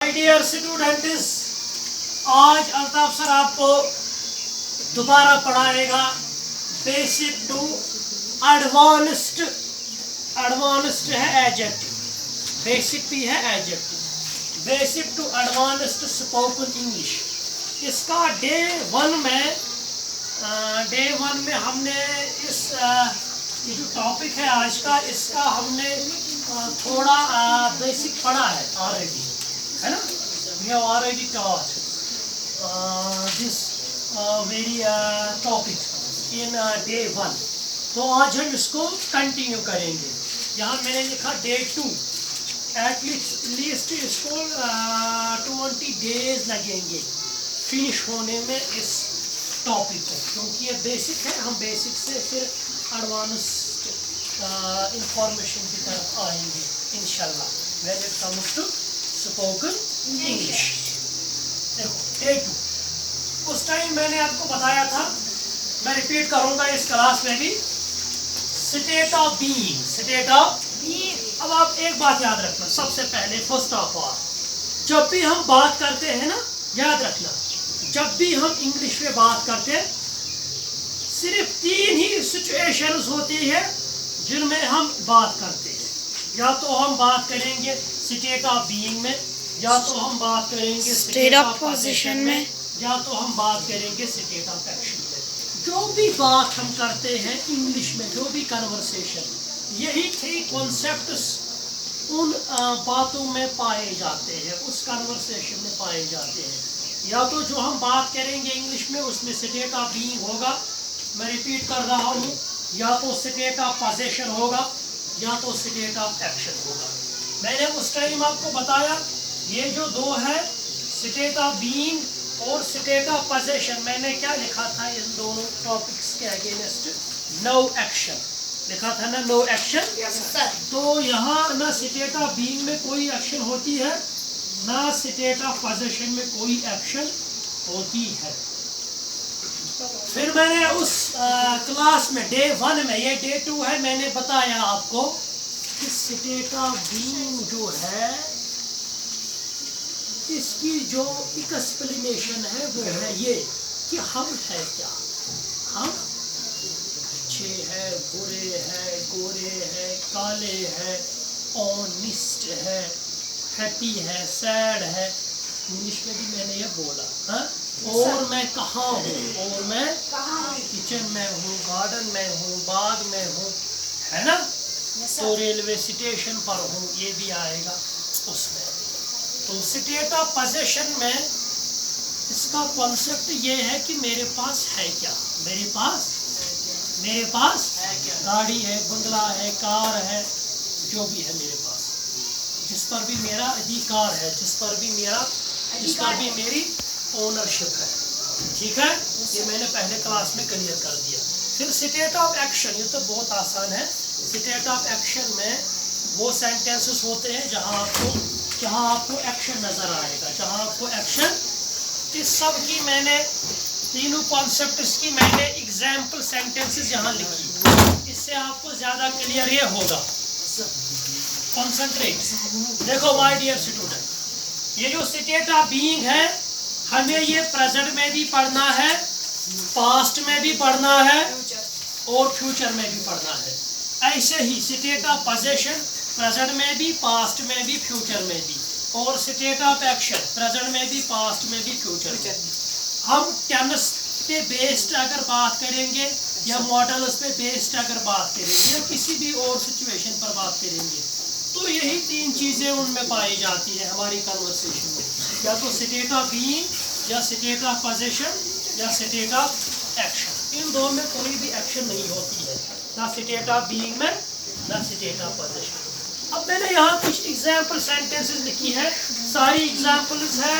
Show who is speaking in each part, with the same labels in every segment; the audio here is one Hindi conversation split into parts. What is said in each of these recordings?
Speaker 1: माय डियर स्टूडेंट्स, आज अल्ताफ सर आपको दोबारा पढ़ाएगा बेसिक टू एडवांस्ड। एडवांस्ड है एडजेक्टिव, बेसिक भी है adjective. Basic to advanced spoken English, इसका डे वन में हमने इस ये जो टॉपिक है आज का, इसका हमने थोड़ा बेसिक पढ़ा है ऑलरेडी, है ना। We have already taught this very topic in day one. तो आज हम इसको कंटिन्यू करेंगे। यहाँ मैंने लिखा डे टू, एटलीस्ट इसको 20 डेज लगेंगे फिनिश होने में इस टॉपिक को, क्योंकि ये बेसिक है। हम बेसिक से फिर एडवांस्ड इंफॉर्मेशन की तरफ आएंगे इंशाल्लाह when it comes to spoken English. देखो डे टू, उस टाइम मैंने आपको बताया था, मैं रिपीट करूंगा इस क्लास में भी, state of being. State of being. अब आप एक बात याद रखना, सबसे पहले फर्स्ट ऑफ ऑल, जब भी हम बात करते हैं ना, याद रखना, जब भी हम इंग्लिश में बात करते हैं, सिर्फ 3 ही सिचुएशंस होती है जिनमें हम बात करते हैं। या तो हम बात करेंगे स्टेट ऑफ बीइंग में, या तो हम बात करेंगे स्टेट ऑफ पोजीशन में, या तो हम बात करेंगे स्टेट ऑफ एक्शन में। जो भी बात हम करते हैं इंग्लिश में, जो भी कन्वर्सेशन, यही 3 कॉन्सेप्ट्स उन बातों में पाए जाते हैं, उस कन्वर्सेशन में पाए जाते हैं। या तो जो हम बात करेंगे इंग्लिश में, उसमें स्टेट ऑफ बीइंग होगा, मैं रिपीट कर रहा हूँ, या तो स्टेट ऑफ पोजीशन होगा, या तो स्टेट ऑफ एक्शन होगा। मैंने उस टाइम आपको बताया, ये जो 2 है, स्टेट ऑफ बीइंग और स्टेट ऑफ पोजीशन, मैंने क्या लिखा था इन दोनों टॉपिक्स के अगेंस्ट? नो एक्शन लिखा था ना, नो एक्शन। तो यहाँ ना स्टेट ऑफ बीइंग में कोई एक्शन होती है, ना स्टेट ऑफ पोजीशन में कोई एक्शन होती है। फिर मैंने उस क्लास में डे 1 में, ये डे 2 है, मैंने बताया आपको कि स्टेट ऑफ बीइंग जो है, इसकी जो एक्सप्लेनेशन है वो है ये कि हम है क्या। हम अच्छे हैं, बुरे हैं, गोरे हैं, काले हैं, ऑनेस्ट है, हैप्पी है, सैड है। इंग्लिश में भी मैंने ये बोला, हाँ। और मैं कहाँ हूँ, और मैं किचन में हूँ, गार्डन में हूँ, बाग में हूँ, है ना। तो रेलवे स्टेशन पर हूँ, ये भी आएगा उसमें। तो स्टेट ऑफ पोजीशन में इसका कॉन्सेप्ट ये है कि मेरे पास है क्या। मेरे पास है क्या, गाड़ी है, बंगला है, कार है, जो भी है मेरे पास, जिस पर भी मेरा अधिकार है, जिस पर भी मेरी ओनरशिप है, ठीक है। ये मैंने पहले क्लास में क्लियर कर दिया। फिर स्टेट ऑफ एक्शन, ये तो बहुत आसान है। स्टेट ऑफ एक्शन में वो सेंटेंसेस होते हैं जहां आपको एक्शन नजर आएगा, जहां आपको एक्शन। इस सब की मैंने तीनों कॉन्सेप्ट्स की मैंने एग्जाम्पल सेंटेंसेस यहाँ लिखी, इससे आपको ज्यादा क्लियर ये होगा। कॉन्सेंट्रेट। देखो माय डियर स्टूडेंट, ये जो स्टेट ऑफ बीइंग है, हमें ये प्रेजेंट में भी पढ़ना है, पास्ट में भी पढ़ना है, और फ्यूचर में भी पढ़ना है। ऐसे ही स्टेट ऑफ पोजीशन प्रेजेंट में भी, पास्ट में भी, फ्यूचर में भी, और स्टेट ऑफ एक्शन प्रेजेंट में भी, पास्ट में भी, फ्यूचर में। हम टेंस पे बेस्ड अगर बात करेंगे, या मॉडल्स पे बेस्ड अगर बात करेंगे, या किसी भी और सिचुएशन पर बात करेंगे, तो यही 3 चीजें उनमें पाई जाती है हमारी कन्वर्सेशन में, या तो स्टेट ऑफ बीइंग, या स्टेट ऑफ पोजीशन, या स्टेट ऑफ एक्शन। इन 2 में कोई भी एक्शन नहीं होती है, ना स्टेट ऑफ बीइंग में, ना स्टेट ऑफ पोजीशन। अब मैंने यहाँ कुछ एग्जाम्पल सेंटेंसेस लिखी है, सारी एग्जाम्पल्स है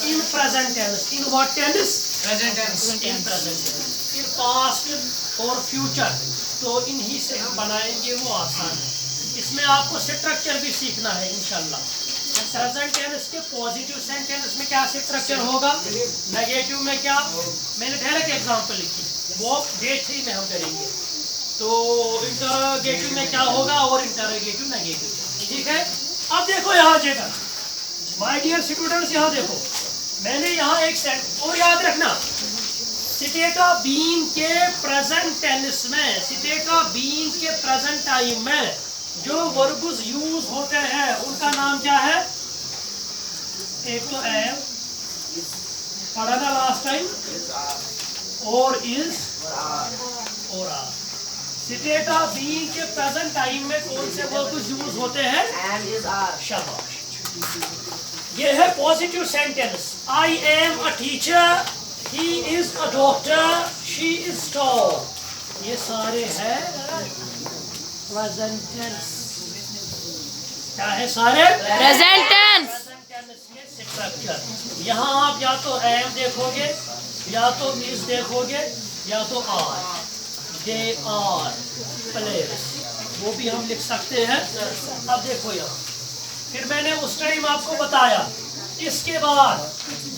Speaker 1: in present tense. In what tense? Present tense. In present tense. In past और फ्यूचर, तो इन्हीं से हम बनाएंगे, वो आसान है। इसमें आपको स्ट्रक्चर भी सीखना है इंशाल्लाह। प्रेजेंट टेंस के पॉजिटिव सेंटेंस में क्या स्ट्रक्चर होगा, नेगेटिव में क्या, मैंने डायरेक्ट एग्जांपल लिखी, वो डे 3 में हम करेंगे। तो इंटरोगेटिव में क्या होगा, और इंटरोगेटिव नेगेटिव, ठीक है। अब देखो यहाँ जगह माय डियर स्टूडेंट्स, यहाँ देखो मैंने यहाँ एक सेंट और याद रखना, स्टेट ऑफ बीइंग के प्रेजेंट टेंस में, स्टेट ऑफ बीइंग के प्रेजेंट टाइम में जो वर्ब्स यूज होते हैं उनका नाम क्या है? एक तो एम पढ़ा था लास्ट टाइम, और इज और आर। स्टेट ऑफ बीइंग के प्रेजेंट टाइम में कौन से वर्ब्स यूज होते हैं?
Speaker 2: Am is are.
Speaker 1: शाबाश। ये है positive sentence, I am a teacher, he is a doctor, she is tall. ये सारे हैं प्रेजेंट टेंस। क्या है सारे?
Speaker 3: Present tense.
Speaker 1: प्रेजेंट टेंस में स्ट्रक्चर। यहाँ आप या तो एम देखोगे, या तो इज देखोगे, या तो आर। दे आर प्लेयर्स, वो भी हम लिख सकते हैं। अब देखो यहाँ, फिर मैंने उस टाइम आपको बताया, इसके बाद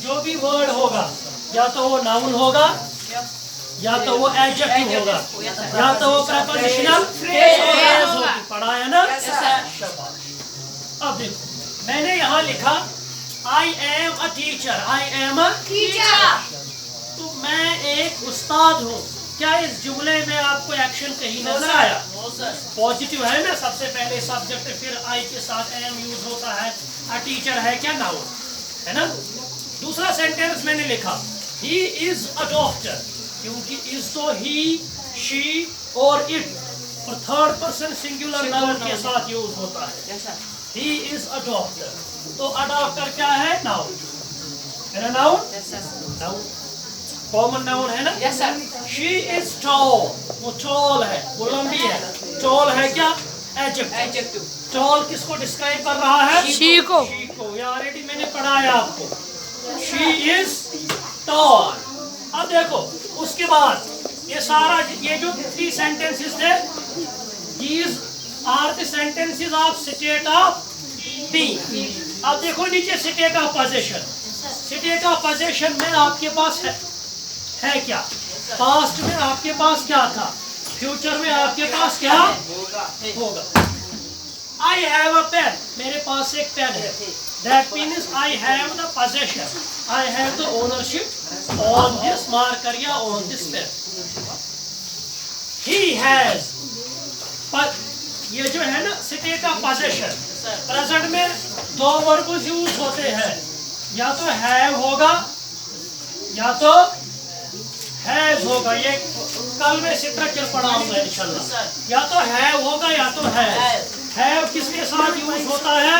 Speaker 1: जो भी वर्ड होगा या तो वो नाउन होगा, या तो वो एडजेक्टिव होगा, या तो वो प्रीपोजिशनल फ्रेज होगा। पढ़ा है ना? अब देखो मैंने यहाँ लिखा आई am a teacher, I am a
Speaker 3: teacher.
Speaker 1: तो मैं एक उस्ताद हूँ। क्या इस जुमले में आपको एक्शन कहीं नजर आया? पॉजिटिव है ना, सबसे पहले सब्जेक्ट, फिर आई के साथ एम यूज होता है, अ टीचर है क्या? नाउन है ना। दूसरा सेंटेंस मैंने लिखा ही इज अ डॉक्टर, क्योंकि इज तो ही, शी और इट, और थर्ड पर्सन सिंगुलर नाउन के साथ यूज होता है। ही इज अ डॉक्टर, तो अ डॉक्टर क्या है? नाउन है ना, नाउन नाउन कॉमन नाउन है ना।
Speaker 2: Yes sir.
Speaker 1: She is toll, वो टॉल है, वो लंबी है। टॉल है क्या? एडजेक्टिव। टॉल किसको डिस्क्राइब कर रहा है?
Speaker 3: शी को।
Speaker 1: शी को, ये ऑलरेडी मैंने पढ़ाया आपको। She is toll. अब देखो उसके बाद ये सारा, ये जो 3 सेंटेंसेस थे, these are the sentences of state of being। अब देखो नीचे state of position. State of position में आपके पास है क्या? पास्ट में आपके पास क्या था? फ्यूचर में आपके पास क्या होगा? आई हैव अ पेन, मेरे पास एक पेन है। That means I have the possession, I have the ownership on this marker या on this pen. He has, पर ये जो है ना स्टेट ऑफ पोजेशन, प्रेजेंट में 2 वर्ब्स यूज होते हैं, या तो हैव होगा या तो हैज होगा। ये कल में स्ट्रक्चर पढ़ाऊंगा इंशाल्लाह। या तो हैव होगा या तो हैज। हैव किसके साथ यूज होता है?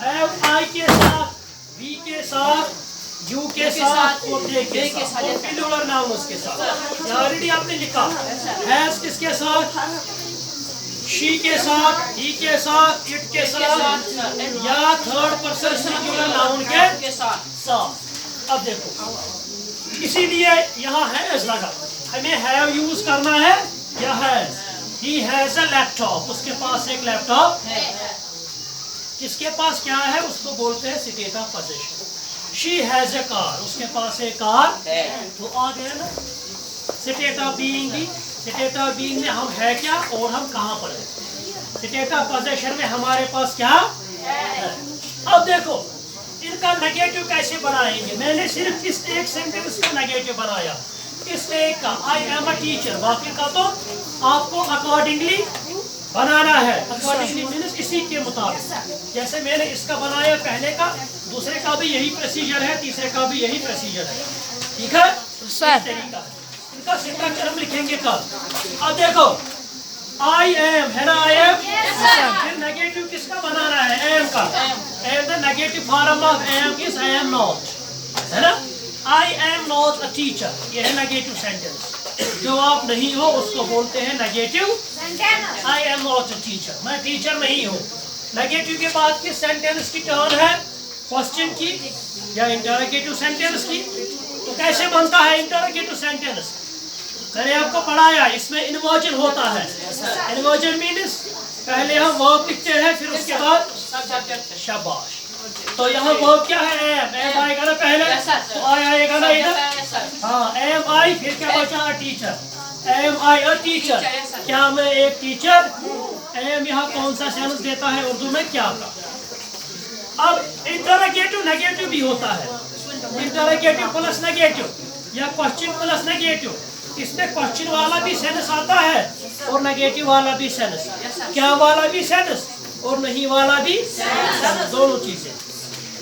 Speaker 1: हैव आई के साथ, वी के साथ, यू के साथ और दे के साथ, और प्लूरल नाउन उसके साथ। ऑलरेडी आपने लिखा। हैज किसके साथ? शी के साथ, ही के साथ, इट के साथ, या थर्ड पर्सन सिंगुलर नाउन के साथ। अब देखो इसीलिए यहाँ हैज लगा, हमें हैव यूज करना है या has. He has a laptop, उसके पास एक लैपटॉप है। किसके पास क्या है? उसको बोलते हैं state of position. She has a car, उसके पास एक कार है। तो आ गया ना स्टेट ऑफ बीइंग भी। स्टेट ऑफ बीइंग में हम है क्या और हम कहाँ पर हैं। स्टेट ऑफ पोजीशन में हमारे पास क्या है। अब देखो इनका नेगेटिव कैसे बनाएंगे। मैंने सिर्फ इस एक सेंटेंस का नेगेटिव बनाया, इस एक का, आई एम अ टीचर। बाकी का तो आपको अकॉर्डिंगली बनाना है। अकॉर्डिंगली मीन्स इसी के मुताबिक। जैसे मैंने इसका बनाया पहले का, दूसरे का भी यही प्रोसीजर है, तीसरे का भी यही प्रोसीजर है। ठीक है सर। इनका स्ट्रक्चर हम लिखेंगे कल। अब देखो आई एम है ना, आई एम। फिर नेगेटिव किसका बनाना है? एम का। Am the negative form of am is I am not, है ना। I am not a teacher, ये है नेगेटिव सेंटेंस। जो आप नहीं हो उसको बोलते हैं negative sentence. I am not a teacher, मैं टीचर नहीं हूँ। नेगेटिव के बाद किस सेंटेंस की टर्न है? क्वेश्चन की या इंटरोगेटिव सेंटेंस की। तो कैसे बनता है इंटरोगेटिव सेंटेंस? मैंने आपको पढ़ाया, इसमें इन्वर्जन होता है। इन्वर्जन मीन्स पहले हम वर्ब लिखते हैं, फिर उसके बाद शाबाश। तो यहाँ वर्ब क्या है? एम। एम आएगा ना पहले, तो आई आएगा ना इधर। हाँ एम आई, फिर क्या बचा? Teacher. Am I a teacher, क्या मैं एक टीचर? एम यहाँ कौन सा सेंस देता है उर्दू में? क्या का। अब इंटरोगेटिव नेगेटिव भी होता है, इंटरोगेटिव प्लस नेगेटिव या क्वेश्चन प्लस नेगेटिव। इसमें क्वेश्चन वाला भी सेंस आता है और नेगेटिव वाला भी सेंस, क्या वाला भी सेंस और नहीं वाला भी सेंस, दोनों चीजें।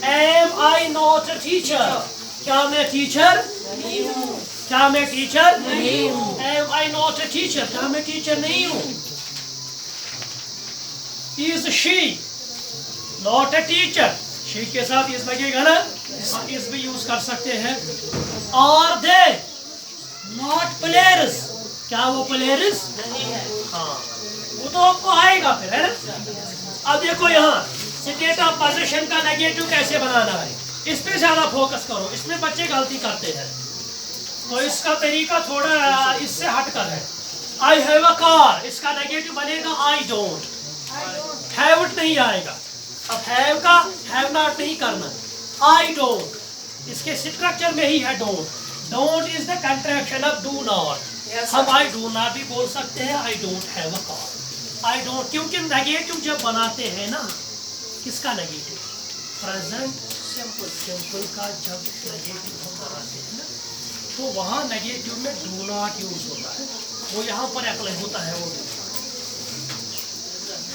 Speaker 1: Am I not a teacher, क्या मैं टीचर नहीं हूँ, क्या मैं टीचर नहीं हूँ। Am I not a teacher, क्या मैं टीचर नहीं हूँ। Is she not a teacher, she के साथ इस लगेगा ना, हम इस भी यूज कर सकते हैं। आर दे नॉट प्लेयर्स, क्या वो प्लेयर्स नहीं है। हाँ, वो तो आपको आएगा फिर, है ना। अब देखो यहाँ स्टेट ऑफ पोजीशन का नेगेटिव कैसे बनाना है, इस पे ज्यादा फोकस करो, इसमें बच्चे गलती करते हैं। तो इसका तरीका थोड़ा इससे हटकर है। आई हैव अ कार, इसका नेगेटिव बनेगा आई डोंट, हैव इट नहीं आएगा। अब हैव का हैव नॉट नहीं करना, आई डोंट, इसके स्ट्रक्चर में ही है don't. Don't is the contraction of do not. हम आई डू नॉट भी बोल सकते हैं, आई don't have a car, I don't, क्योंकि नेगेटिव जब बनाते हैं ना, किसका नेगेटिव, प्रेजेंट सिंपल का जब नेगेटिव हम बनाते हैं ना, तो वहाँ नेगेटिव में डू नॉट यूज होता है, वो यहाँ पर अप्लाई होता है, वो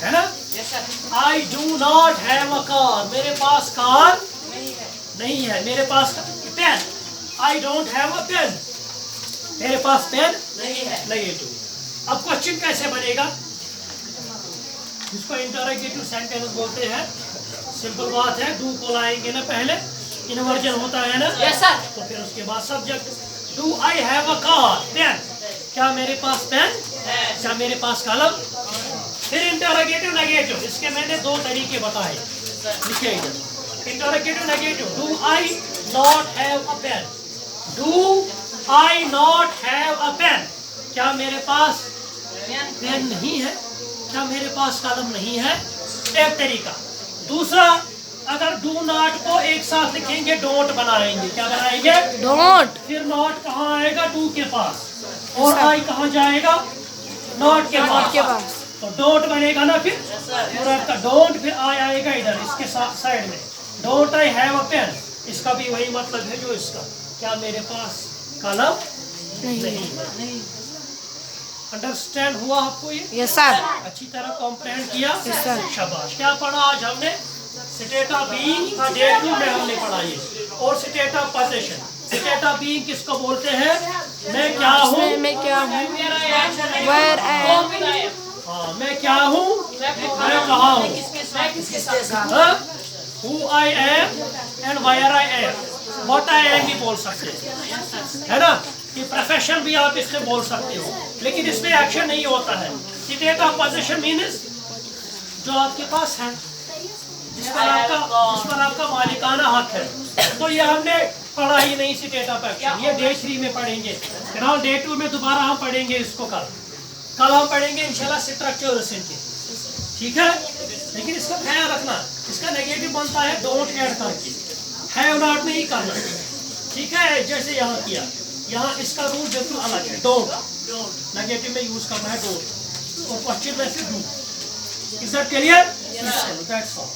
Speaker 1: है ना। I do not have a car, मेरे पास कार नहीं है, मेरे पास pen, I don't have a pen, मेरे पास पेन नहीं है, नेगेटिव। अब क्वेश्चन कैसे बनेगा, इसको इंटरोगेटिव सेंटेंस बोलते हैं। सिंपल बात है, डू को लाएंगे ना पहले, इन्वर्जन होता है ना,
Speaker 3: यस सर।
Speaker 1: तो फिर उसके बाद subject. Do I have a car, pen, क्या मेरे पास पेन है, क्या मेरे पास कलम। फिर इंटरोगेटिव नेगेटिव, इसके मैंने दो तरीके बताए, लिखिए इधर। Interrogative negative, do I not have a pen, do I not have a pen, क्या मेरे पास पेन नहीं है, क्या मेरे पास कलम नहीं है, एक तरीका। दूसरा, अगर डू नॉट को एक साथ लिखेंगे डोंट बनाएंगे, क्या बनाएंगे,
Speaker 3: डोंट।
Speaker 1: फिर नॉट कहाँ आएगा, डू के पास, और आई कहाँ जाएगा, नॉट के पास, तो डोंट बनेगा ना फिर, और आपका डोंट, फिर आई आएगा इधर इसके साइड में, don't I have a pen, इसका भी वही मतलब है जो इसका, क्या मेरे पास कलम नहीं। अंडरस्टैंड हुआ आपको ये?
Speaker 3: Yes sir.
Speaker 1: अच्छी तरह कॉम्प्रेहेंड किया?
Speaker 3: Yes sir.
Speaker 1: शाबाश। क्या पढ़ा आज हमने, स्टेट ऑफ बीइंग का डेट टू में हमने पढ़ा ये, और state of position. State of being किसको बोलते हैं, मैं क्या हूँ,
Speaker 3: मैं क्या हूँ, वेयर आई एम,
Speaker 1: हाँ मैं क्या हूँ, मैं कहाँ हूँ, who I am and where I am, what I am भी बोल सकते हैं, है ना। कि प्रोफेशन भी आप इसमें बोल सकते हो, लेकिन इसमें एक्शन नहीं होता है। स्टेट ऑफ पोजीशन मीन्स जो आपके पास है, जिस पर आपका मालिकाना हक है, तो ये हमने पढ़ा ही नहीं स्टेट ऑफ एक्शन, ये डे 3 में पढ़ेंगे, फिलहाल डे 2 में दोबारा हम पढ़ेंगे इसको। कल हम पढ़ेंगे इंशाल्लाह स्ट्रक्चर के, ठीक है। लेकिन इसका ख्याल रखना, इसका नेगेटिव बनता है डोंट ऐड करके, हैव नॉट नहीं करना, ठीक है। जैसे यहाँ किया, यहाँ इसका रूल बिल्कुल अलग है, डोंट नेगेटिव में यूज करना है डोंट, और क्वेश्चन में फिर do. Is that clear? That's all.